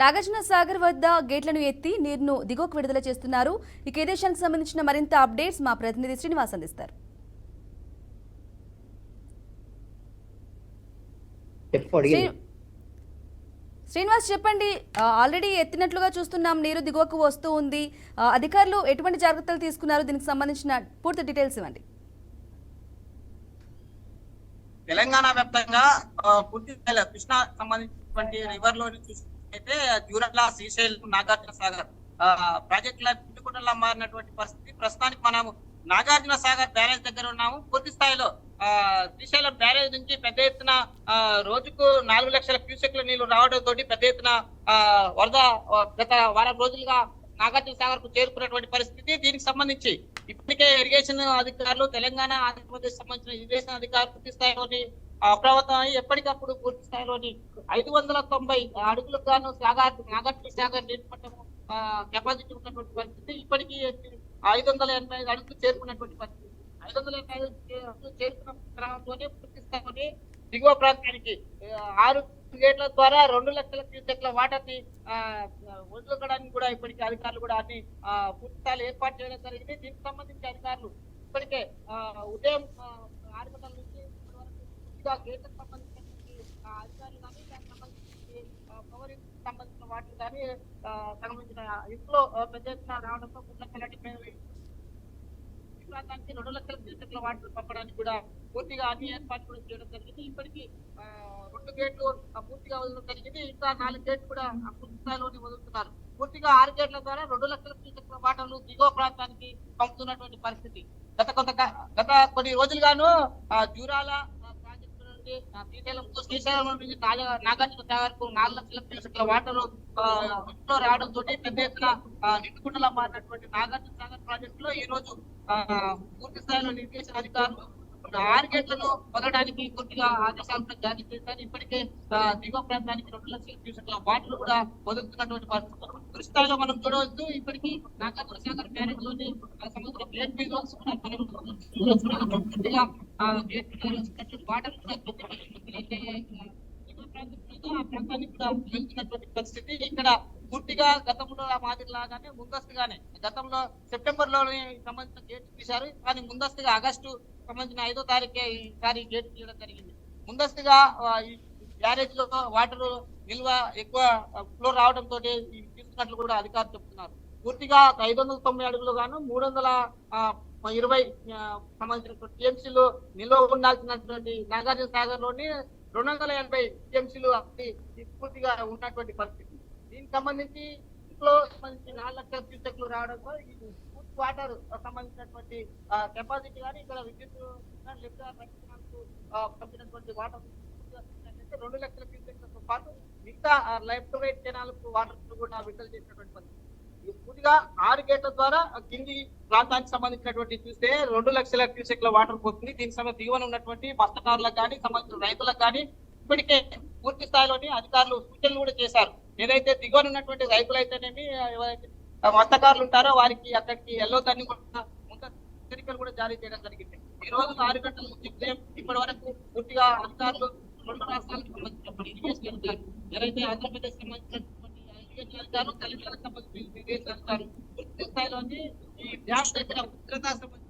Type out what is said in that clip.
నాగార్జున సాగర్ వద్ద గేట్లను ఎత్తి నీరును దిగువకు విడుదల చేస్తున్నారు. ఇక ఈ దేశానికి సంబంధించిన మరింత అప్డేట్స్ మా ప్రతినిధి శ్రీనివాస్ అందిస్తారు. శ్రీనివాస్ చెప్పండి, ఆల్రెడీ ఎత్తినట్లుగా చూస్తున్నాం, నీరు దిగువకు వస్తూ ఉంది. అధికారులు ఎటువంటి జాగ్రత్తలు తీసుకున్నారు? దీనికి సంబంధించిన పూర్తి డీటెయిల్స్ ఇవ్వండి. తెలంగాణ వ్యాప్తంగా పూర్తి కృష్ణా సంబంధించినటువంటి రివర్ లోని చూసినట్లయితే జూరాల, శ్రీశైలం, నాగార్జున సాగర్ ప్రాజెక్టుల పిట్టుకుంటలా మారినటువంటి పరిస్థితి. ప్రస్తుతానికి మనము నాగార్జున సాగర్ బ్యారేజ్ దగ్గర ఉన్నాము. పూర్తి స్థాయిలో శ్రీశైలం బ్యారేజ్ నుంచి పెద్ద ఎత్తున రోజుకు 4 లక్షల క్యూసెక్ల నీళ్లు రావడం తోటి పెద్ద ఎత్తున వరద గత వారం రోజులుగా నాగార్జున సాగర్ కు చేరుకున్నటువంటి పరిస్థితి. దీనికి సంబంధించి ఇప్పటికే ఇరిగేషన్ అధికారులు, తెలంగాణ, ఆంధ్రప్రదేశ్ సంబంధించిన ఇరిగేషన్ అధికారులు పూర్తి స్థాయిలోని అప్రమత్తమై ఎప్పటికప్పుడు పూర్తి స్థాయిలోని 590 అడుగులకు గాను నాగార్జున సాగర్ నీటి మట్టము కెపాసిటీ ఉన్నటువంటి పరిస్థితి. ఇప్పటికీ 585 అడుగులు చేరుకున్నటువంటి పరిస్థితి. 585 అడుగులు చేరుకున్న క్రమంలోనే పూర్తి స్థాయిలోని దిగువ ప్రాంతానికి 6 గేట్ల ద్వారా 2 లక్షల క్యూసెక్ల వాటర్ ని వదులుకోవడానికి కూడా ఇప్పటికే అధికారులు కూడా అన్ని పూర్తి స్థాయిలో ఏర్పాటు చేయడం జరిగింది. దీనికి సంబంధించి అధికారులు ఇప్పటికే ఉదయం 6 గంటల నుంచి గేట్లకు సంబంధించినటువంటి అధికారులు కానీ, దానికి సంబంధించి పవర్ సంబంధించిన వాటికి కానీ సంబంధించిన ఇంట్లో పెద్ద ఎత్తున రావడంతో 3 లక్షల 2 లక్షల క్యూసెక్ల వాటర్ పంపడానికి కూడా పూర్తిగా అన్ని ఏర్పాట్లు కూడా చేయడం జరిగింది. ఇప్పటికీ 2 గేట్లు పూర్తిగా వదలడం జరిగింది. ఇంకా 4 గేట్లు కూడా పూర్తి స్థాయిలోని వదులుతున్నారు. పూర్తిగా 6 గేట్ల ద్వారా 2 లక్షల క్యూసెక్ల వాటర్లు దిగువ ప్రాంతానికి పంపుతున్నటువంటి పరిస్థితి. గత కొన్ని రోజులుగాను జూరాల ప్రాజెక్టు నుండి శ్రీశైలం నుంచి నాగార్జున సాగర్ కు 4 లక్షల క్యూసెక్ల వాటర్ ఇంట్లో రావడం తోటి పెద్ద ఎత్తున నిండుకుంటలా మారినటువంటి నాగార్జున సాగర్ ప్రాజెక్టు లో ఈ రోజు పూర్తి స్థాయిలో ఇరిగేషన్ అధికారులు 6 గేట్లను వదలడానికి పూర్తిగా ఆదేశాలు జారీ చేశారు. ఇప్పటికే దిగువ ప్రాంతానికి 2 లక్షల క్యూసెక్ల వాటర్ కూడా వదులుతున్నటువంటి పరిస్థితులు కృషి స్థాయిలో మనం చూడవచ్చు. ఇప్పటికీ నాగార్జున సాగర్ బ్యారేజ్ లోని సముద్ర వాటర్ ప్రాంతానికి కూడా వెళ్తున్నటువంటి పరిస్థితి. ఇక్కడ పూర్తిగా గతంలో మాదిరిలాగానే ముందస్తుగానే గతంలో సెప్టెంబర్ లోనే సంబంధించిన గేట్ తీశారు. కానీ ముందస్తుగా ఆగస్టు సంబంధించిన 5వ తారీఖే ఈసారి గేట్ తీయడం జరిగింది. ముందస్తుగా ఈ బ్యారేజ్ లో వాటర్ నిల్వ ఎక్కువ ఫ్లో రావడంతో తీసుకున్నట్లు కూడా అధికారులు చెప్తున్నారు. పూర్తిగా 590 అడుగులు గాను 320 సంబంధించిన టీఎంసీలు నిల్వ ఉండాల్సినటువంటి నాగార్జున సాగర్ లోని 280 టీఎంసీలు పూర్తిగా ఉన్నటువంటి పరిస్థితి. దీనికి సంబంధించి ఇంట్లో సంబంధించి 4 లక్షల క్యూసెక్లు రావడంతో వాటర్ సంబంధించినటువంటి కెపాసిటీ కానీ ఇక్కడ విద్యుత్ పంపినటువంటి వాటర్ 2 లక్షల క్యూసెక్లతో పాటు మిగతా లైఫ్ వెయిట్ కెనాలకు వాటర్ కూడా విడుదల చేసినటువంటి పరిస్థితి. పూర్తిగా 6 గేట్ల ద్వారా కింది ప్రాంతానికి సంబంధించినటువంటి చూస్తే 2 లక్షల క్యూసెక్ల వాటర్ పోతుంది. దీనికి సంబంధించి దిగువన ఉన్నటువంటి మత్స్యకారులకు కానీ, సంబంధించిన రైతులకు కానీ ఇప్పటికే పూర్తి స్థాయిలోని అధికారులు సూచనలు కూడా చేశారు. ఏదైతే దిగువన ఉన్నటువంటి రైతులు అయితేనేమి, ఎవరైతే మత్స్యకారులు ఉంటారో వారికి అక్కడికి వెళ్ళొద్దని కూడా హెచ్చరికలు కూడా జారీ చేయడం జరిగింది. ఈ రోజు 6 గంటల నుంచి ఇప్పటి వరకు పూర్తిగా అధికారులు 2 రాష్ట్రాలకు సంబంధించినటువంటి ఇరిగేషన్ అధికారులు, ఎవరైతే ఆంధ్రప్రదేశ్ సంబంధించినటువంటి ఇరిగేషన్ అధికారులు, తెలంగాణకు సంబంధించిన ఇరిగేషన్ అధికారులు పూర్తి స్థాయిలోని ఈ డ్యామ్ దగ్గర భద్రతా సంబంధించిన